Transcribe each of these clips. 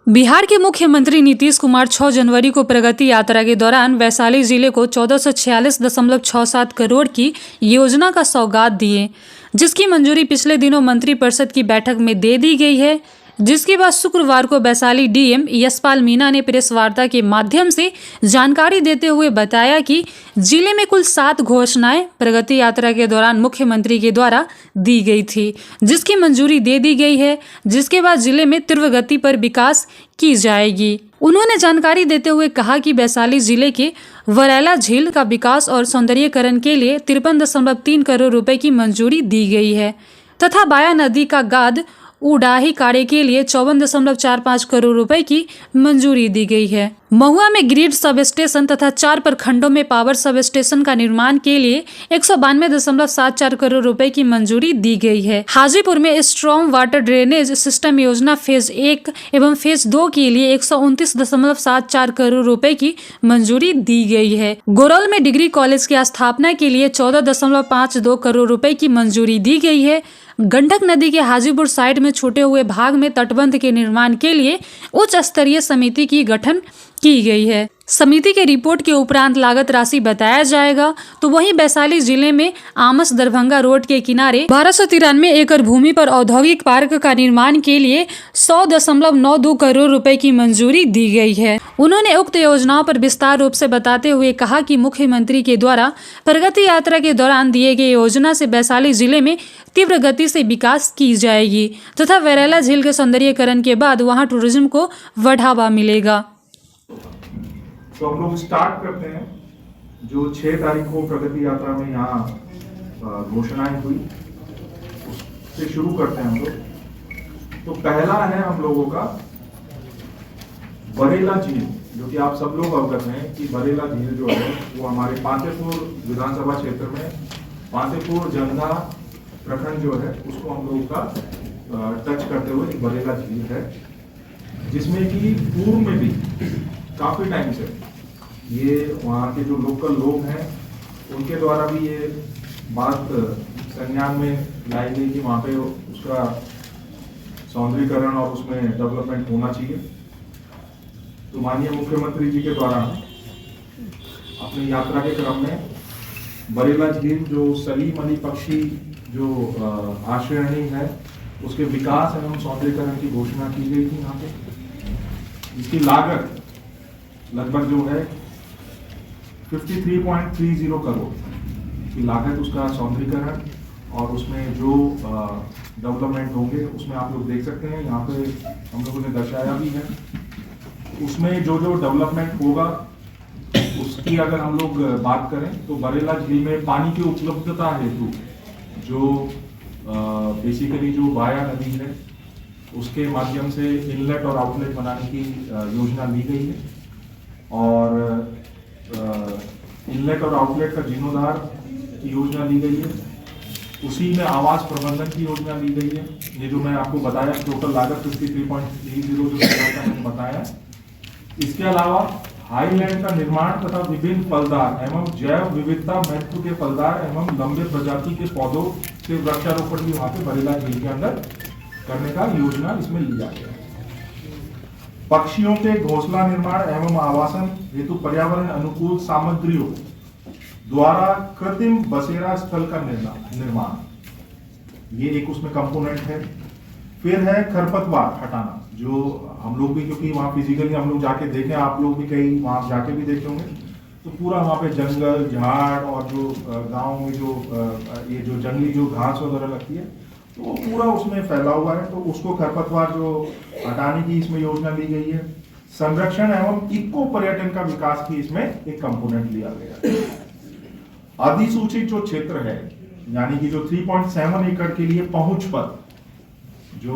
बिहार के मुख्यमंत्री नीतीश कुमार 6 जनवरी को प्रगति यात्रा के दौरान वैशाली जिले को 1446.67 करोड़ की योजना का सौगात दिए, जिसकी मंजूरी पिछले दिनों मंत्रिपरिषद की बैठक में दे दी गई है। जिसके बाद शुक्रवार को वैशाली डीएम यशपाल मीणा ने प्रेस वार्ता के माध्यम से जानकारी देते हुए बताया कि जिले में कुल 7 घोषणाएं प्रगति यात्रा के दौरान मुख्यमंत्री के द्वारा दी गई थी, जिसकी मंजूरी दे दी गई है, जिसके बाद जिले में तीव्र गति पर विकास की जाएगी। उन्होंने जानकारी देते हुए कहा कि वैशाली जिले के वरैला झील का विकास और सौंदर्यीकरण के लिए 53.3 करोड़ रुपए की मंजूरी दी गई है तथा बाया नदी का गाद उड़ाही कार्य के लिए 54.45 करोड़ रुपए की मंजूरी दी गई है। महुआ में ग्रिड सब स्टेशन तथा 4 प्रखंडों में पावर सब स्टेशन का निर्माण के लिए 192.74 करोड़ रुपए की मंजूरी दी गई है। हाजीपुर में स्ट्रॉन्ग वाटर ड्रेनेज सिस्टम योजना फेज 1 एवं फेज 2 के लिए 129.74 करोड़ रुपए की मंजूरी दी गई है। गोरौल में डिग्री कॉलेज की स्थापना के लिए 14.52 करोड़ रुपए की मंजूरी दी गई है। गंडक नदी के हाजीपुर साइड में छूटे हुए भाग में तटबंध के निर्माण के लिए उच्च स्तरीय समिति की गठन की गई है। समिति के रिपोर्ट के उपरांत लागत राशि बताया जाएगा। तो वहीं वैशाली जिले में आमस दरभंगा रोड के किनारे 1293 एकड़ भूमि पर औद्योगिक पार्क का निर्माण के लिए 100.92 करोड़ रुपए की मंजूरी दी गई है। उन्होंने उक्त योजनाओं पर विस्तार रूप से बताते हुए कहा कि मुख्यमंत्री के द्वारा प्रगति यात्रा के दौरान दिए गए योजना से वैशाली जिले में तीव्र गति से विकास की जाएगी तथा वरैला झील के सौंदर्यीकरण के बाद वहां टूरिज्म को बढ़ावा मिलेगा। तो हम लोग स्टार्ट करते हैं। जो 6 तारीख को प्रगति यात्रा में यहाँ घोषणाएं हुई उससे शुरू करते हैं हम लोग। तो पहला है हम लोगों का बरेला झील, जो कि आप सब लोग अवगत हैं कि बरेला झील जो है वो हमारे पातेपुर विधानसभा क्षेत्र में पातेपुर जंधा प्रखंड जो है उसको हम लोगों का टच करते हुए बरेला झील है, जिसमें कि पूर्व में भी काफी टाइम से ये वहाँ के जो लोकल लोग हैं उनके द्वारा भी ये बात संज्ञान में लाई गई कि वहाँ पे उसका सौंदर्यीकरण और उसमें डेवलपमेंट होना चाहिए। तो माननीय मुख्यमंत्री जी के द्वारा अपनी यात्रा के क्रम में बरेला झील जो सलीम अली पक्षी जो आश्रयणी है उसके विकास एवं सौंदर्यीकरण की घोषणा की गई थी यहाँ पे। इसकी लागत लगभग जो है 53.30 करोड़ की लागत उसका सौंदर्यीकरण और उसमें जो डेवलपमेंट होंगे उसमें आप लोग देख सकते हैं, यहाँ पे हम लोगों ने दर्शाया भी है। उसमें जो जो डेवलपमेंट होगा उसकी अगर हम लोग बात करें तो बरेला झील में पानी की उपलब्धता हेतु जो बेसिकली जो वाया नदी है उसके माध्यम से इनलेट और आउटलेट बनाने की योजना ली गई है और इनलेट और आउटलेट का जीर्णोद्धार की योजना ली गई है। उसी में आवास प्रबंधन की योजना ली गई है। ये जो मैं आपको बताया टोटल लागत 53.30 जो मैंने बताया। इसके अलावा हाईलैंड का निर्माण तथा विभिन्न फलदार एवं जैव विविधता महत्व के फलदार एवं लंबे प्रजाति के पौधों से वृक्षारोपण भी वहाँ पे बरेला झील के अंदर करने का योजना इसमें लिया गया है। पक्षियों के घोंसला निर्माण एवं आवासन हेतु पर्यावरण अनुकूल सामग्रियों द्वारा कृत्रिम बसेरा स्थल का निर्माण, ये एक उसमें कंपोनेंट है। फिर है खरपतवार हटाना, जो हम लोग भी क्योंकि वहाँ फिजिकली हम लोग जाके देखे, आप लोग भी कहीं वहाँ जाके भी देखे होंगे, तो पूरा वहाँ पे जंगल झाड़ और जो गांव में जो ये जो जंगली जो घास वगैरह लगती है तो वो पूरा उसमें फैला हुआ है। तो उसको खरपतवार जो हटाने की इसमें योजना ली गई है। संरक्षण एवं इको पर्यटन का विकास की इसमें एक कंपोनेंट लिया गया है। अधिसूचित जो क्षेत्र है यानी कि जो 3.7 एकड़ के लिए पहुंच पथ, जो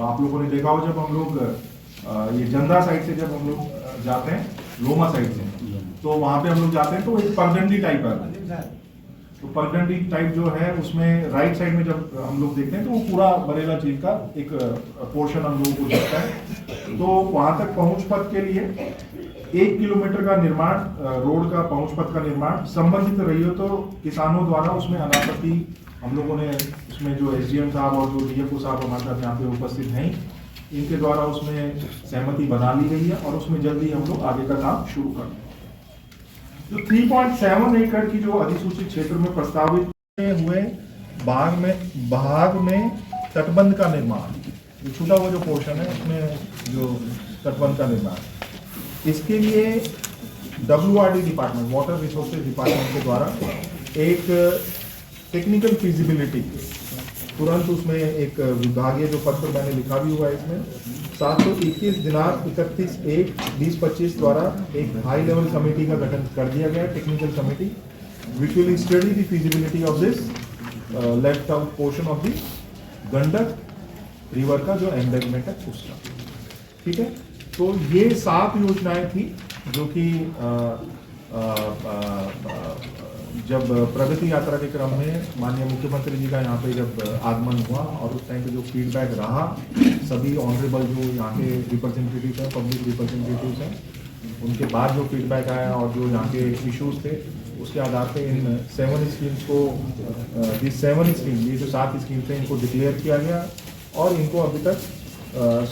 आप लोगों ने देखा हो जब हम लोग ये जंदा साइड से जब हम लोग जाते हैं लोमा साइड से, तो वहां पे हम लोग जाते हैं तो एक परगंडी टाइप है। तो परगंडी टाइप जो है उसमें राइट साइड में जब हम लोग देखते हैं तो वो पूरा बरेला झील का एक पोर्शन हम लोगों को दिखता है। तो वहां तक पहुंच पथ के लिए 1 किलोमीटर का निर्माण, रोड का पहुंच पथ का निर्माण संबंधित रही हो तो किसानों द्वारा उसमें अनापत्ति हम लोगों ने उसमें जो एसडीएम साहब और जो डीएफओ साहब हमारे साथ यहाँ पे उपस्थित हैं इनके द्वारा उसमें सहमति बना ली गई है और उसमें जल्दी हम लोग आगे का काम शुरू कर देंगे। जो 3.7 एकड़ की जो अधिसूचित क्षेत्र में प्रस्तावित हुए भाग में तटबंध का निर्माण, जो छूटा हुआ जो पोर्शन है उसमें जो तटबंध का निर्माण, इसके लिए WRD department, water resources department के द्वारा एक टेक्निकल फिजिबिलिटी, तुरंत उसमें एक विभागीय जो पत्र मैंने लिखा भी हुआ है इसमें 721 दिनांक 31/1/2025 द्वारा एक हाई लेवल कमेटी का गठन कर दिया गया, technical committee, which will study the feasibility of this left out portion of the Gandak river का जो एम्बैंकमेंट है उसका। ठीक है, तो ये 7 योजनाएं थी जो कि जब प्रगति यात्रा के क्रम में माननीय मुख्यमंत्री जी का यहाँ पे जब आगमन हुआ और उस टाइम पे जो फीडबैक रहा, सभी ऑनरेबल जो यहाँ के रिप्रेजेंटेटिव हैं, पब्लिक रिप्रेजेंटेटिव हैं, उनके बाद जो फीडबैक आया और जो यहाँ के इश्यूज थे उसके आधार पे इन 7 स्कीम्स को ये जो 7 स्कीम्स हैं इनको डिक्लेयर किया गया और इनको अभी तक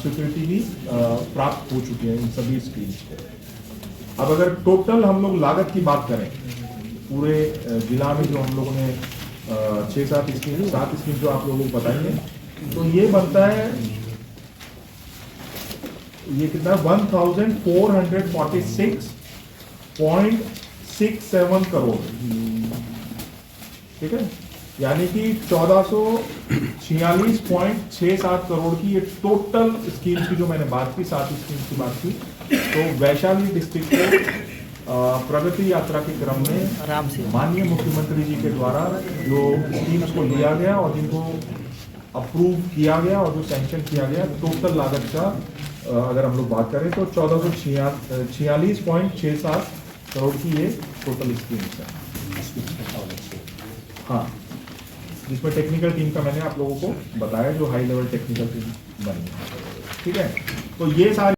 स्वीकृति भी प्राप्त हो चुकी है इन सभी स्कीम्स को। अब अगर टोटल हम लोग लागत की बात करें पूरे जिला में जो हम लोगों ने 7 स्कीम जो आप लोगों को बताएंगे, तो ये बनता है, ये कितना 1446.67 करोड़। ठीक है, यानी कि 1446.67 करोड़ की ये टोटल स्कीम्स की जो मैंने बात की, 7 स्कीम्स की बात की, तो वैशाली डिस्ट्रिक्ट को प्रगति यात्रा के क्रम में माननीय मुख्यमंत्री जी के द्वारा जो स्कीम्स को लिया गया और जिनको अप्रूव किया गया और जो सैंक्शन किया गया, टोटल लागत का अगर हम लोग बात करें तो 1446.67 करोड़ की ये टोटल स्कीम्स है। हाँ, जिसमें टेक्निकल टीम का मैंने आप लोगों को बताया, जो हाई लेवल टेक्निकल टीम बनी है। ठीक है, तो ये सारी